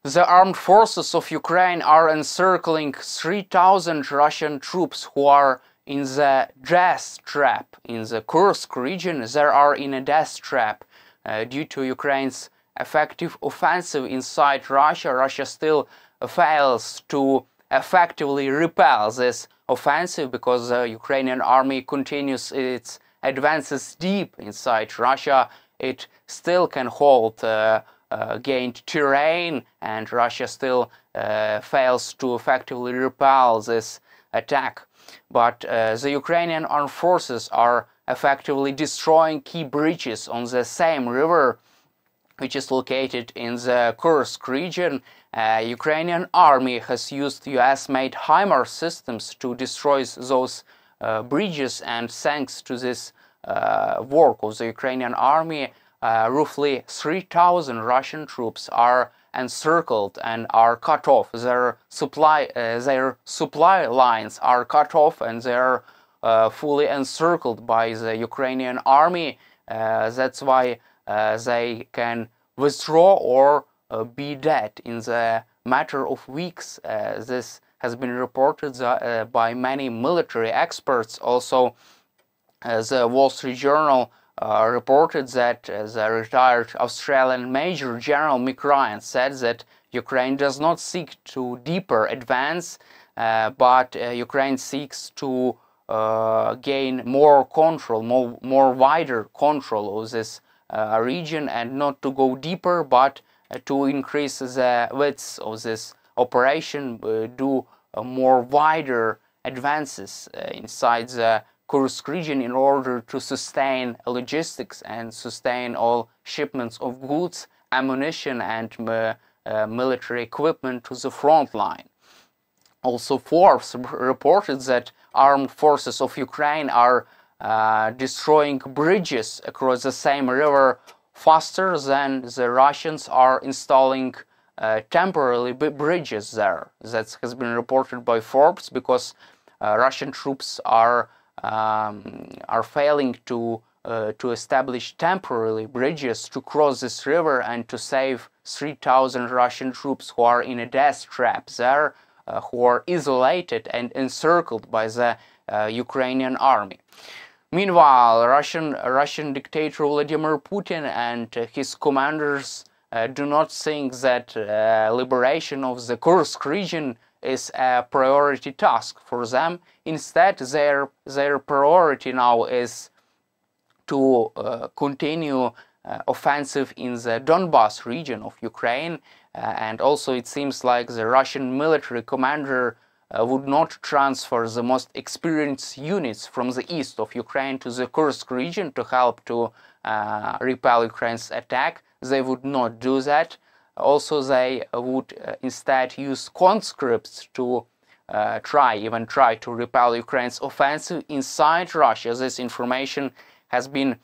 The armed forces of Ukraine are encircling 3,000 Russian troops who are in the death trap. In the Kursk region, they are in a death trap due to Ukraine's effective offensive inside Russia. Russia still fails to effectively repel this offensive because the Ukrainian army continues its advances deep inside Russia. It still can hold gained terrain, and Russia still fails to effectively repel this attack. But the Ukrainian armed forces are effectively destroying key bridges on the same river, which is located in the Kursk region. Ukrainian army has used US-made HIMARS systems to destroy those bridges, and thanks to this work of the Ukrainian army, roughly 3,000 Russian troops are encircled and are cut off. Their supply lines are cut off, and they are fully encircled by the Ukrainian army. That's why they can withdraw or be dead in the matter of weeks. This has been reported by many military experts. Also, the Wall Street Journal reported that the retired Australian Major General Mick Ryan said that Ukraine does not seek to deeper advance, but Ukraine seeks to gain more control, more wider control of this region, and not to go deeper, but to increase the width of this operation, do more wider advances inside the Kursk region in order to sustain logistics and sustain all shipments of goods, ammunition, and military equipment to the front line. Also, Forbes reported that armed forces of Ukraine are destroying bridges across the same river faster than the Russians are installing temporary bridges there. That has been reported by Forbes, because Russian troops are failing to establish temporary bridges to cross this river and to save 3,000 Russian troops who are in a death trap there, who are isolated and encircled by the Ukrainian army. Meanwhile, Russian dictator Vladimir Putin and his commanders do not think that liberation of the Kursk region is a priority task for them. Instead, their priority now is to continue offensive in the Donbas region of Ukraine, and also it seems like the Russian military commander would not transfer the most experienced units from the east of Ukraine to the Kursk region to help to repel Ukraine's attack. They would not do that. Also, they would instead use conscripts to try to repel Ukraine's offensive inside Russia. This information has been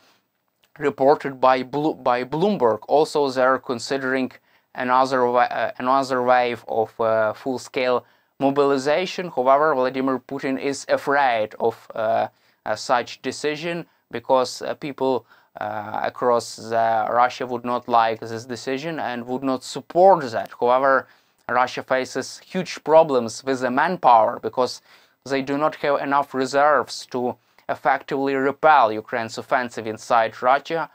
reported by Bloomberg. Also, they're considering another wave of full-scale mobilization. However, Vladimir Putin is afraid of such decision, because people across Russia would not like this decision and would not support that. However, Russia faces huge problems with the manpower, because they do not have enough reserves to effectively repel Ukraine's offensive inside Russia.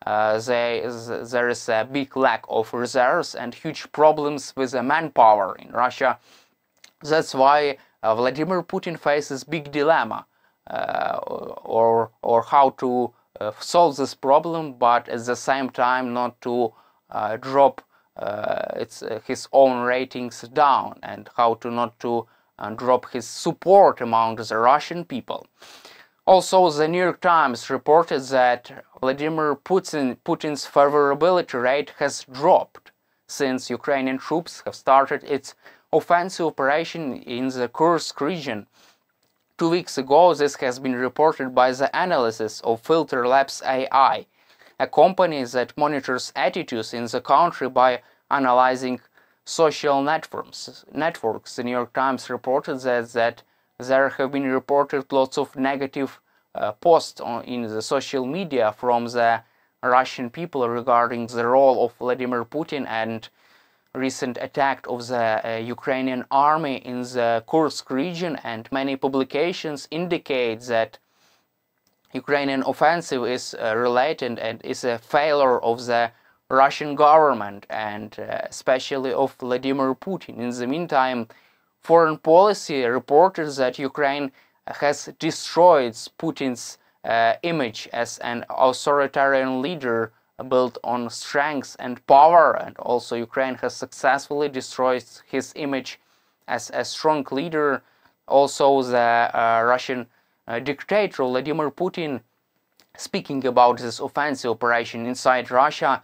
There is a big lack of reserves and huge problems with the manpower in Russia. That's why Vladimir Putin faces big dilemma, or how to solve this problem, but at the same time not to drop his own ratings down, and how to not to drop his support among the Russian people. Also, the New York Times reported that Vladimir Putin's favorability rate has dropped since Ukrainian troops have started its offensive operation in the Kursk region. 2 weeks ago, this has been reported by the analysis of Filter Labs AI, a company that monitors attitudes in the country by analyzing social networks. The New York Times reported that there have been reported lots of negative posts in the social media from the Russian people regarding the role of Vladimir Putin and recent attack of the Ukrainian army in the Kursk region, and many publications indicate that Ukrainian offensive is related and is a failure of the Russian government and especially of Vladimir Putin. In the meantime, foreign policy reported that Ukraine has destroyed Putin's image as an authoritarian leader built on strength and power, and also Ukraine has successfully destroyed his image as a strong leader. Also, the Russian dictator Vladimir Putin, speaking about this offensive operation inside Russia,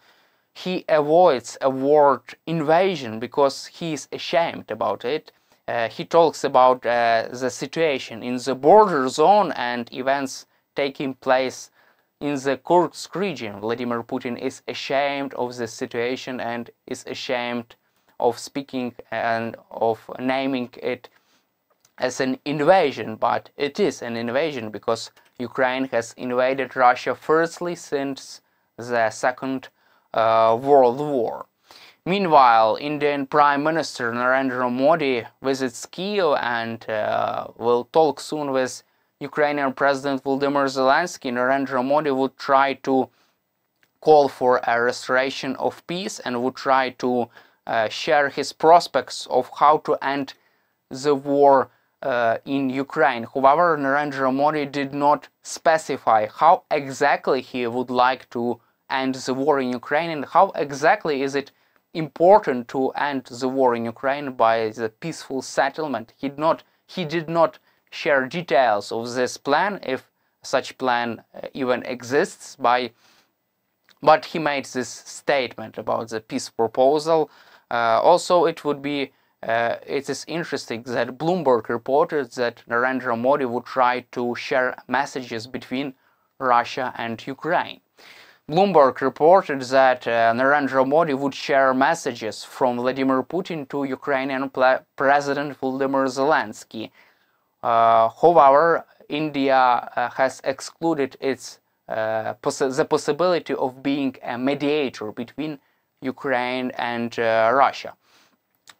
he avoids a word invasion because he is ashamed about it. He talks about the situation in the border zone and events taking place in the Kursk region. Vladimir Putin is ashamed of the situation and is ashamed of speaking and of naming it as an invasion, but it is an invasion because Ukraine has invaded Russia firstly since the Second World War. Meanwhile, Indian Prime Minister Narendra Modi visits Kyiv and will talk soon with Ukrainian President Volodymyr Zelensky. Narendra Modi would try to call for a restoration of peace and would try to share his prospects of how to end the war in Ukraine. However, Narendra Modi did not specify how exactly he would like to end the war in Ukraine and how exactly is it important to end the war in Ukraine by the peaceful settlement. He did not share details of this plan, if such plan even exists, but he made this statement about the peace proposal. Also, it is interesting that Bloomberg reported that Narendra Modi would try to share messages between Russia and Ukraine. Bloomberg reported that Narendra Modi would share messages from Vladimir Putin to Ukrainian President Volodymyr Zelensky. However, India has excluded the possibility of being a mediator between Ukraine and Russia.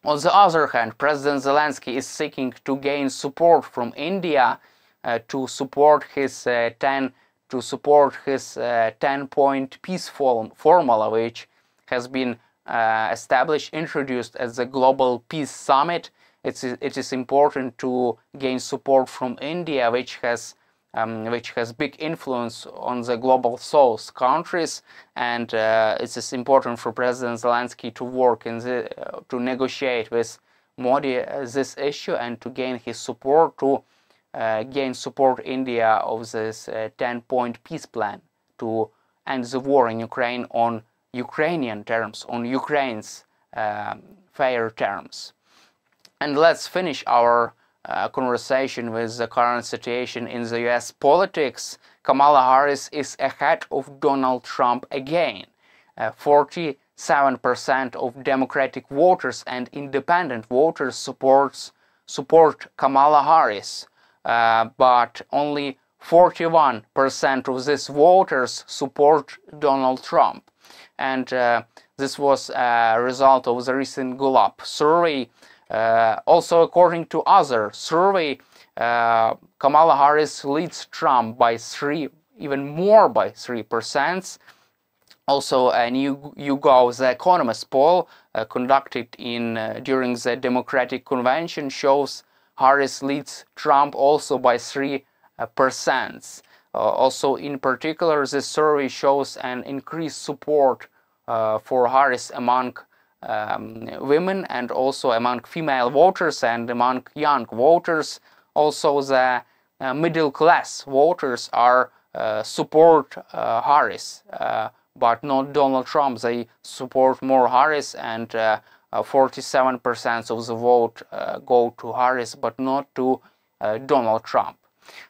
On the other hand, President Zelensky is seeking to gain support from India to support his 10-point peace formula, which has been introduced at the Global Peace Summit. It is important to gain support from India, which has big influence on the global South countries, and it is important for President Zelensky to work to negotiate with Modi this issue and to gain his support to support India of this 10-point peace plan to end the war in Ukraine on Ukrainian terms, on Ukraine's fair terms. And let's finish our conversation with the current situation in the US politics. Kamala Harris is ahead of Donald Trump again. 47% of Democratic voters and independent voters support Kamala Harris. But only 41% of these voters support Donald Trump. And this was a result of the recent Gallup survey. Also, according to other survey, Kamala Harris leads Trump by even more by 3%. Also, a new YouGov The Economist poll conducted during the Democratic Convention shows Harris leads Trump also by 3%. Also, in particular, this survey shows an increased support for Harris among women and also among female voters and among young voters. Also, the middle class voters support Harris, but not Donald Trump. They support more Harris, and 47% of the vote go to Harris, but not to Donald Trump.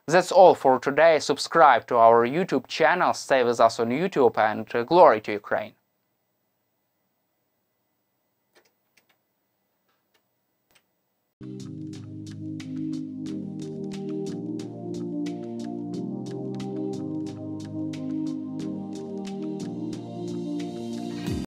That's all for today. Subscribe to our YouTube channel, stay with us on YouTube, and glory to Ukraine.